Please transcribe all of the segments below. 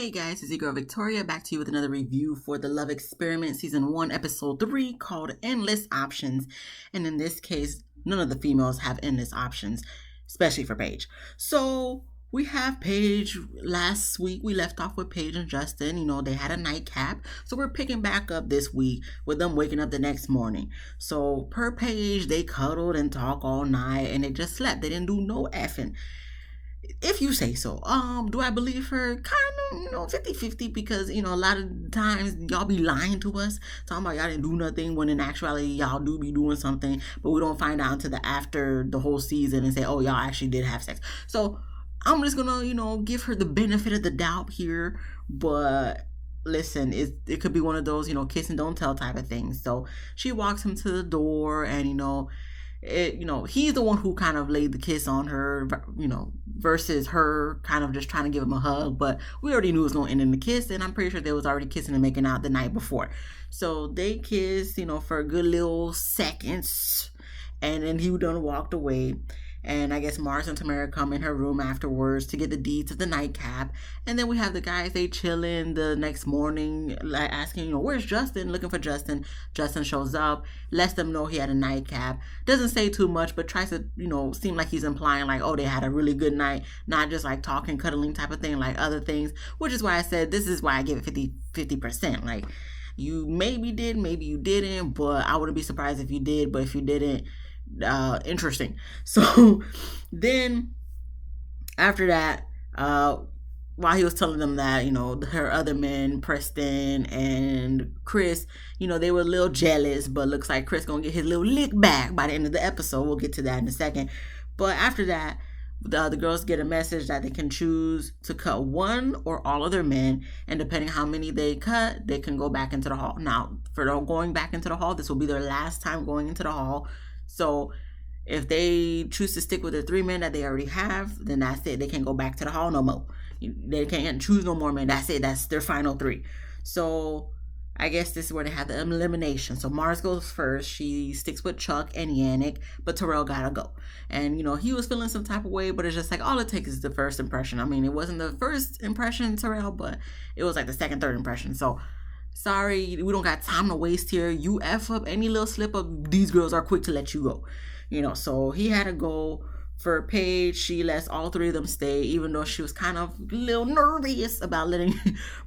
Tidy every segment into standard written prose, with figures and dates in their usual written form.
Hey guys, it's your girl Victoria back to you with another review for The Love Experiment Season 1 Episode 3 called Endless Options. And in this case, none of the females have endless options, especially for Paige. So we have Paige. Last week we left off with Paige and Justin. You know, they had a nightcap. So we're picking back up this week with them waking up the next morning. So per Paige, they cuddled and talked all night and they just slept. They didn't do no effing. If you say so. Do I believe her? Kind of, 50-50 because, a lot of times y'all be lying to us, talking about y'all didn't do nothing when in actuality y'all do be doing something, but we don't find out until after the whole season and say, oh, y'all actually did have sex. So I'm just gonna, give her the benefit of the doubt here, but listen, it could be one of those, kiss and don't tell type of things. So she walks him to the door and, he's the one who kind of laid the kiss on her, versus her kind of just trying to give him a hug. But we already knew it was going to end in the kiss, and I'm pretty sure they was already kissing and making out the night before. So they kissed, for a good little seconds, and then he done walked away. And I guess Mars and Tamara come in her room afterwards to get the deeds of the nightcap. And then we have the guys, they chilling the next morning, like asking, where's Justin? Looking for Justin. Justin shows up, lets them know he had a nightcap. Doesn't say too much, but tries to, seem like he's implying like, oh, they had a really good night. Not just like talking, cuddling type of thing, like other things. Which is why I said this is why I give it 50%. Like, you maybe did, maybe you didn't, but I wouldn't be surprised if you did. But if you didn't, interesting. So then after that, while he was telling them that, her other men, Preston and Chris, they were a little jealous, but looks like Chris gonna get his little lick back by the end of the episode. We'll get to that in a second. But after that, the girls get a message that they can choose to cut one or all of their men, and depending how many they cut, they can go back into the hall. Now, for going back into the hall, this will be their last time going into the hall. So if they choose to stick with the 3 men that they already have, then that's it. They can't go back to the hall no more. They can't choose no more men. That's it. That's their final 3. So I guess this is where they have the elimination. So Mars goes first. She sticks with Chuck and Yannick, but Terrell gotta go. And, he was feeling some type of way, but it's just like all it takes is the first impression. I mean, it wasn't the first impression, Terrell, but it was like the second, third impression. So sorry, we don't got time to waste here. You F up any little slip up, these girls are quick to let you go. So he had to go. For Paige, she lets all 3 of them stay, even though she was kind of a little nervous about letting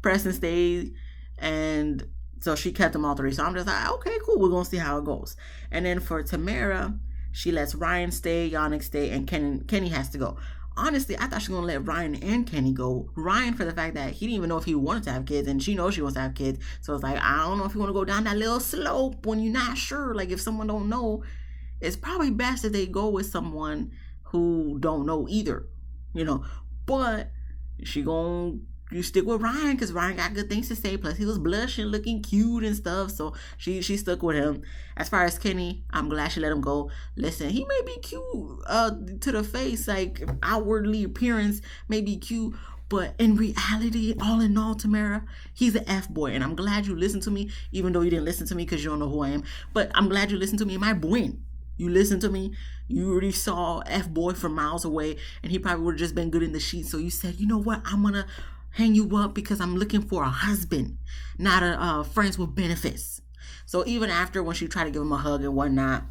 Preston stay. And so she kept them all 3. So I'm just like, okay, cool. We're going to see how it goes. And then for Tamara, she lets Ryan stay, Yannick stay, and Kenny has to go. Honestly, I thought she was going to let Ryan and Kenny go. Ryan for the fact that he didn't even know if he wanted to have kids, and she knows she wants to have kids. So it's like, I don't know if you want to go down that little slope when you're not sure. Like, if someone don't know, it's probably best if they go with someone who don't know either, But you stick with Ryan because Ryan got good things to say. Plus, he was blushing, looking cute and stuff. So she stuck with him. As far as Kenny, I'm glad she let him go. Listen, he may be cute to the face, like outwardly appearance may be cute, but in reality, all in all, Tamara, he's an F-boy. And I'm glad you listened to me, even though you didn't listen to me because you don't know who I am. But I'm glad you listened to me, my buen. You listened to me. You already saw F-boy from miles away, and he probably would have just been good in the sheets. So you said, you know what? I'm going to hang you up because I'm looking for a husband, not a friends with benefits. So even after when she tried to give him a hug and whatnot,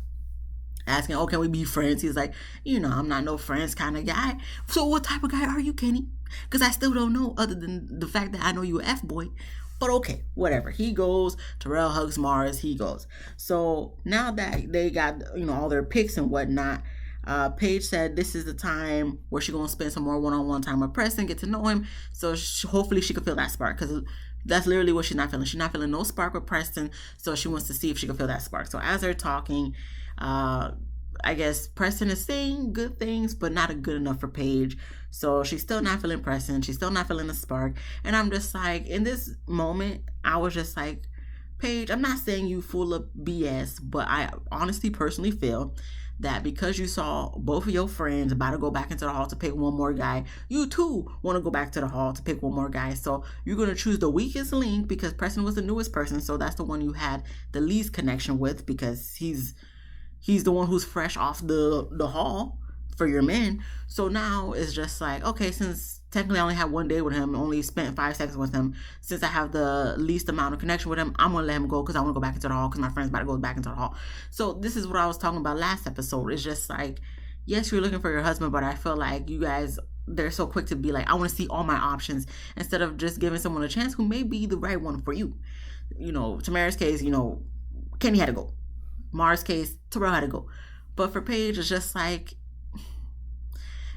asking, oh, can we be friends? He's like, I'm not no friends kind of guy. So what type of guy are you, Kenny? Because I still don't know other than the fact that I know you an F-boy. But okay, whatever. He goes. Terrell hugs Mars. He goes. So now that they got, all their picks and whatnot, Paige said this is the time where she's going to spend some more one-on-one time with Preston, get to know him. So hopefully she could feel that spark, because that's literally what she's not feeling. She's not feeling no spark with Preston. So she wants to see if she can feel that spark. So as they're talking, I guess Preston is saying good things, but not good enough for Paige. So she's still not feeling Preston. She's still not feeling the spark. And I'm just like, in this moment, I was just like, Paige, I'm not saying you full of BS, but I honestly personally feel that because you saw both of your friends about to go back into the hall to pick one more guy, you too want to go back to the hall to pick one more guy. So you're going to choose the weakest link because Preston was the newest person. So that's the one you had the least connection with because he's the one who's fresh off the hall for your men. So now it's just like, okay, since technically I only had one day with him, only spent 5 seconds with him. Since I have the least amount of connection with him, I'm going to let him go because I want to go back into the hall because my friend's about to go back into the hall. So this is what I was talking about last episode. It's just like, yes, you're looking for your husband, but I feel like you guys, they're so quick to be like, I want to see all my options instead of just giving someone a chance who may be the right one for you. Tamara's case, Kenny had to go. Mars' case, Terrell had to go. But for Paige, it's just like,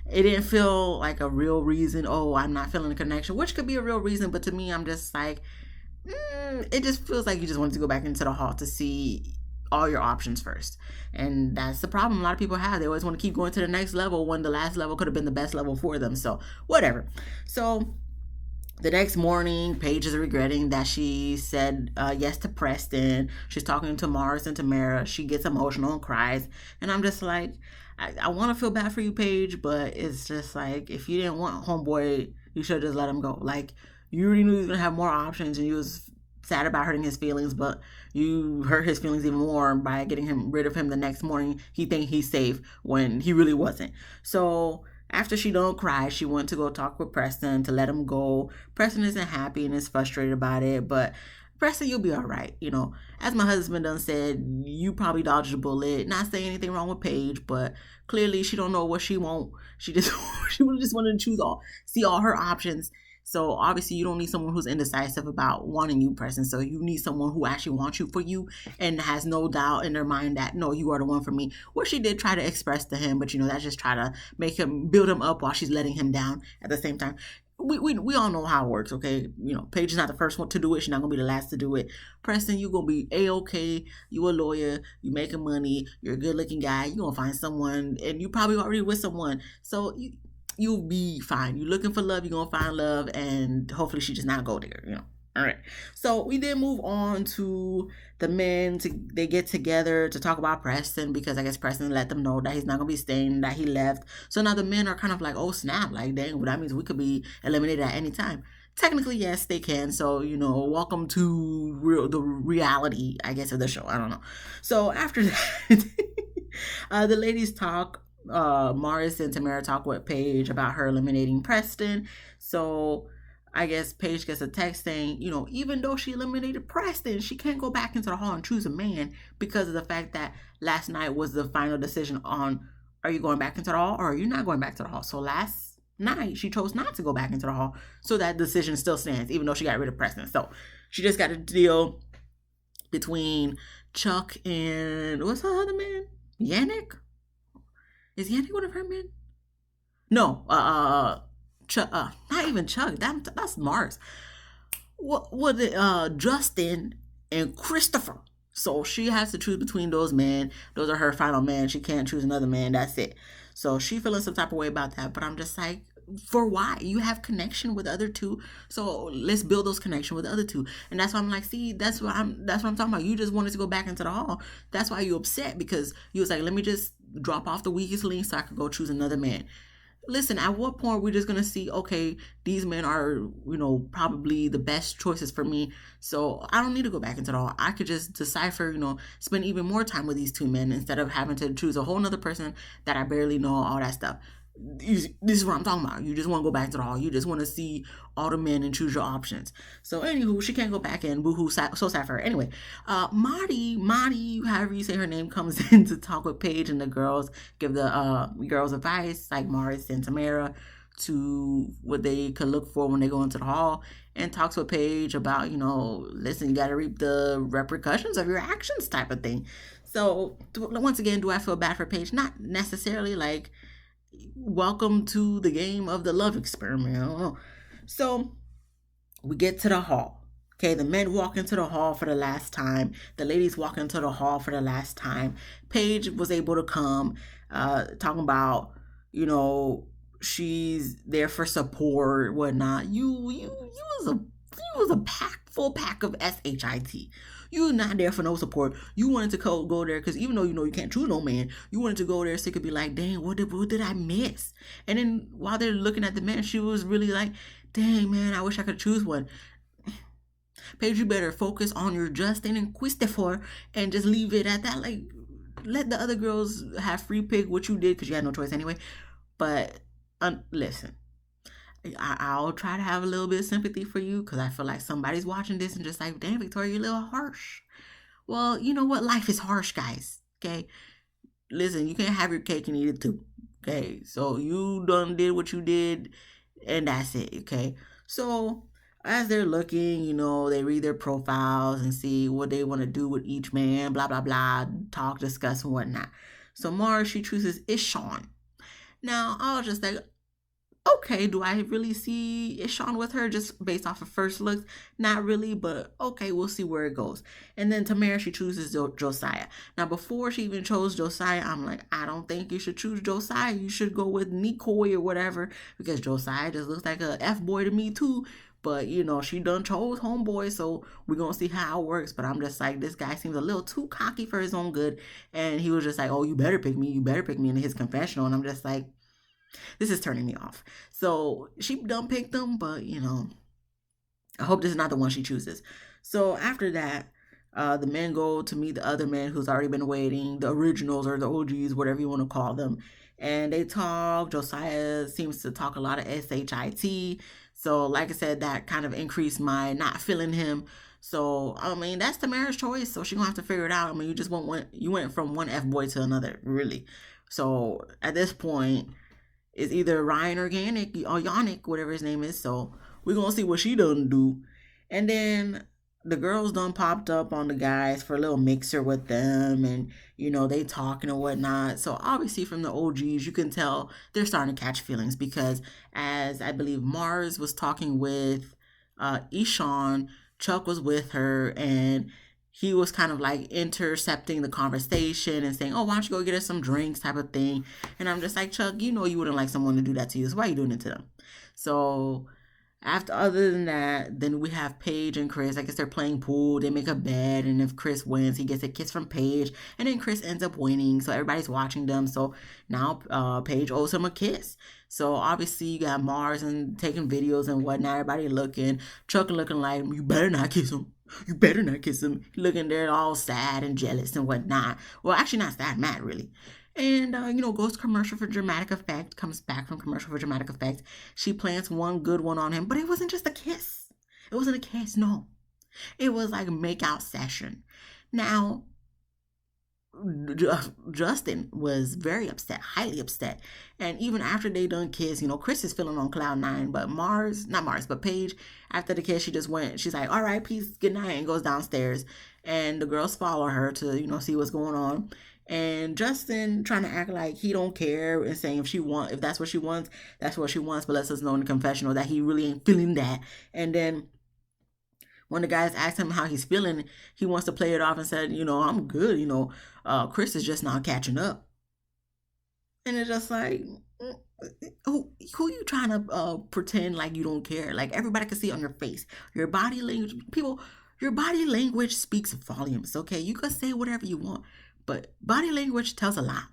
it didn't feel like a real reason. Oh, I'm not feeling a connection, which could be a real reason. But to me, I'm just like, it just feels like you just wanted to go back into the hall to see all your options first. And that's the problem a lot of people have. They always want to keep going to the next level when the last level could have been the best level for them. So whatever. So the next morning, Paige is regretting that she said yes to Preston. She's talking to Mars and Tamara. She gets emotional and cries. And I'm just like, I want to feel bad for you, Paige, but it's just like, if you didn't want homeboy, you should have just let him go. Like, you already knew he was going to have more options and you was sad about hurting his feelings, but you hurt his feelings even more by getting rid of him the next morning. He think he's safe when he really wasn't. So after she don't cry, she went to go talk with Preston to let him go. Preston isn't happy and is frustrated about it, but Preston, you'll be all right. As my husband done said, you probably dodged a bullet. Not saying anything wrong with Paige, but clearly she don't know what she want. She just wanted to see all her options. So obviously you don't need someone who's indecisive about wanting you, Preston. So you need someone who actually wants you for you and has no doubt in their mind that, no, you are the one for me. What she did try to express to him, but that's just try to build him up while she's letting him down at the same time. We all know how it works, okay? Paige is not the first one to do it. She's not going to be the last to do it. Preston, you're going to be A-okay. You a lawyer. You making money. You're a good-looking guy. You're going to find someone, and you probably already with someone. So you'll be fine. You're looking for love. You're going to find love, and hopefully she just not go there, All right. So we then move on to the men. They get together to talk about Preston because I guess Preston let them know that he's not going to be staying, that he left. So now the men are kind of like, oh, snap. Like, dang, well, that means we could be eliminated at any time. Technically, yes, they can. So, welcome to the reality, I guess, of the show. I don't know. So after that, the ladies talk. Morris and Tamara talk with Paige about her eliminating Preston. So I guess Paige gets a text saying, even though she eliminated Preston, she can't go back into the hall and choose a man because of the fact that last night was the final decision on, are you going back into the hall or are you not going back to the hall? So last night she chose not to go back into the hall. So that decision still stands, even though she got rid of Preston. So she just got a deal between Chuck and, what's her other man? Yannick? Is Yannick one of her men? No, Chuck, not even Chuck. That's Mars. What was it? Justin and Christopher. So she has to choose between those men. Those are her final men. She can't choose another man. That's it. So she feeling some type of way about that. But I'm just like, for why? You have connection with the other two, so let's build those connection with the other two. And that's why I'm like, see, that's what I'm talking about. You just wanted to go back into the hall. That's why you upset, because you was like, let me just drop off the weakest link so I could go choose another man. Listen, at what point we're just gonna see, okay, these men are, probably the best choices for me, so I don't need to go back into the hall. I could just decipher, spend even more time with these two men instead of having to choose a whole nother person that I barely know, all that stuff. This is what I'm talking about. You just want to go back to the hall. You just want to see all the men and choose your options. So anywho, she can't go back in. Boohoo, so sad for her. Anyway, Marty, however you say her name, comes in to talk with Paige, and the girls give the girls advice, like Morris and Tamara, to what they could look for when they go into the hall, and talks with Paige about, listen, you got to reap the repercussions of your actions type of thing. So once again, do I feel bad for Paige? Not necessarily. Like, welcome to the game of the love experiment. I don't know. So we get to the hall. Okay, the men walk into the hall for the last time. The ladies walk into the hall for the last time. Paige was able to come, talking about, she's there for support, whatnot. You was a full pack of shit. You're not there for no support. You wanted to go there because even though you can't choose no man, you wanted to go there so you could be like, dang, what did I miss? And then while they're looking at the man, she was really like, dang, man, I wish I could choose one. Paige, you better focus on your Justin and Christopher and just leave it at that. Like, let the other girls have free pick what you did because you had no choice anyway. But listen, I'll try to have a little bit of sympathy for you because I feel like somebody's watching this and just like, damn, Victoria, you're a little harsh. Well, you know what? Life is harsh, guys. Okay. Listen, you can't have your cake and eat it too. Okay. So you done did what you did and that's it. Okay. So as they're looking, they read their profiles and see what they want to do with each man, blah, blah, blah, talk, discuss, and whatnot. So Mars, she chooses Ishan. Now, I was just like, okay, do I really see Ishan with her just based off of first looks? Not really, but okay, we'll see where it goes. And then Tamara, she chooses Josiah. Now, before she even chose Josiah, I'm like, I don't think you should choose Josiah. You should go with Nikoi or whatever, because Josiah just looks like a F-boy to me too. But, she done chose homeboy, so we're going to see how it works. But I'm just like, this guy seems a little too cocky for his own good. And he was just like, oh, you better pick me. You better pick me in his confessional. And I'm just like, this is turning me off. So she done picked them, but I hope this is not the one she chooses. So after that, the men go to meet the other men who's already been waiting, the originals or the OGs, whatever you want to call them. And they talk. Josiah seems to talk a lot of SHIT. So like I said, that kind of increased my not feeling him. So, that's Tamara's choice. So she's going to have to figure it out. You went from one F-boy to another, really. So at this point, it's either Ryan or Yannick, whatever his name is. So we're going to see what she done do. And then the girls done popped up on the guys for a little mixer with them. And, they talking and whatnot. So obviously from the OGs, you can tell they're starting to catch feelings. Because as I believe Mars was talking with Ishan, Chuck was with her. And he was kind of like intercepting the conversation and saying, oh, why don't you go get us some drinks type of thing. And I'm just like, Chuck, you wouldn't like someone to do that to you. So why are you doing it to them? So other than that, then we have Paige and Chris. I guess they're playing pool. They make a bet. And if Chris wins, he gets a kiss from Paige. And then Chris ends up winning. So everybody's watching them. So now Paige owes him a kiss. So obviously you got Mars and taking videos and whatnot. Everybody looking. Chuck looking like, you better not kiss him. You better not kiss him. Looking there all sad and jealous and whatnot. Well, actually not sad, mad really. And, goes to commercial for dramatic effect, comes back from commercial for dramatic effect. She plants one good one on him, but it wasn't just a kiss. It wasn't a kiss, no. It was like a make-out session. Now, Justin was very upset, highly upset. And even after they done kiss, Chris is feeling on cloud nine, but Paige, after the kiss, she's like, all right, peace, good night, and goes downstairs. And the girls follow her to, see what's going on. And Justin trying to act like he don't care and saying if that's what she wants, that's what she wants, but lets us know in the confessional that he really ain't feeling that. And then when the guys asked him how he's feeling, he wants to play it off and said, I'm good, Chris is just not catching up. And it's just like, who you trying to pretend like you don't care? Like everybody can see on your face, your body language, your body language speaks volumes, okay? You can say whatever you want, but body language tells a lot.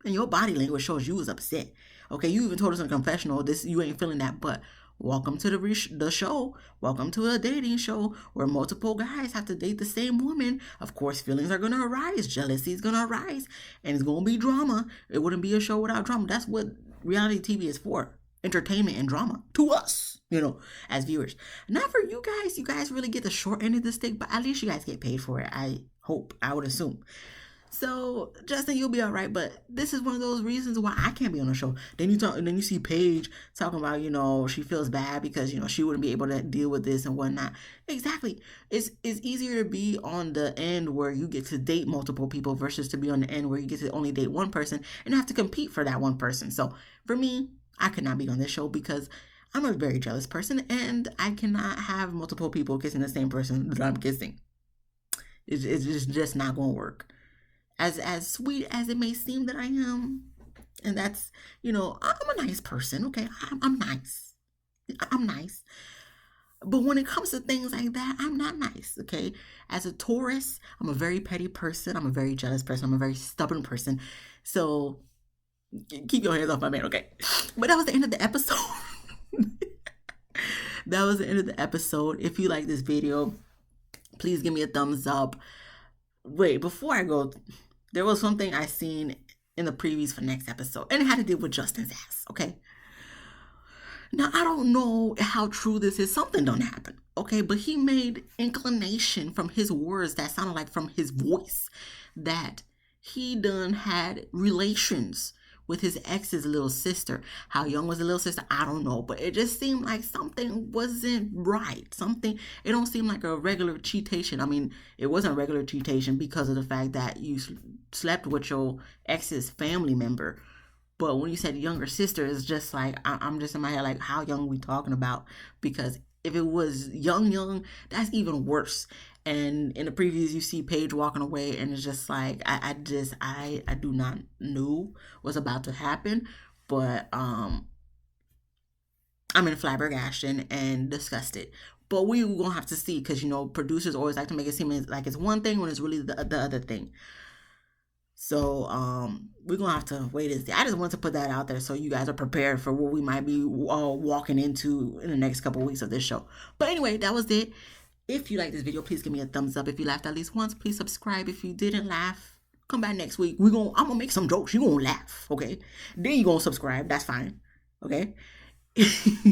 And your body language shows you was upset. Okay, you even told us in confessional, you ain't feeling that, but welcome to the show. Welcome to a dating show where multiple guys have to date the same woman. Of course, feelings are going to arise. Jealousy is going to arise. And it's going to be drama. It wouldn't be a show without drama. That's what reality TV is for. Entertainment and drama. To us, as viewers. Not for you guys. You guys really get the short end of the stick, but at least you guys get paid for it. I hope. I would assume. So, Justin, you'll be all right, but this is one of those reasons why I can't be on the show. Then you see Paige talking about, she feels bad because, she wouldn't be able to deal with this and whatnot. Exactly. It's easier to be on the end where you get to date multiple people versus to be on the end where you get to only date one person and have to compete for that one person. So, for me, I could not be on this show because I'm a very jealous person and I cannot have multiple people kissing the same person that I'm kissing. It's just not going to work. As sweet as it may seem that I am, and that's, I'm a nice person, okay? I'm nice. I'm nice. But when it comes to things like that, I'm not nice, okay? As a Taurus, I'm a very petty person. I'm a very jealous person. I'm a very stubborn person. So keep your hands off my man, okay? But that was the end of the episode. That was the end of the episode. If you like this video, please give me a thumbs up. Wait, before I go, there was something I seen in the previews for next episode, and it had to do with Justin's ass, okay? Now, I don't know how true this is. Something done happen, okay? But he made inclination from his words that sounded like from his voice that he done had relations with his ex's little sister. How young was the little sister? I don't know. But it just seemed like something wasn't right. Something, it don't seem like a regular cheatation. I mean, it wasn't a regular cheatation because of the fact that you slept with your ex's family member. But when you said younger sister, it's just like I'm just in my head like, how young are we talking about? Because if it was young, that's even worse. And in the previews, you see Paige walking away, and it's just like I do not know what's about to happen, but I'm in flabbergasted and disgusted. But we gonna have to see because producers always like to make it seem like it's one thing when it's really the other thing. So we're gonna have to wait and see. I just want to put that out there so you guys are prepared for what we might be walking into in the next couple of weeks of this show. But anyway, that was it. If you like this video, please give me a thumbs up. If you laughed at least once, please subscribe. If you didn't laugh, come back next week. I'm gonna make some jokes. You gonna laugh, okay? Then you gonna subscribe. That's fine, okay?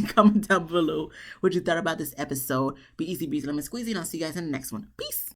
Comment down below what you thought about this episode. Be easy, breezy, lemon squeezy, and I'll see you guys in the next one. Peace.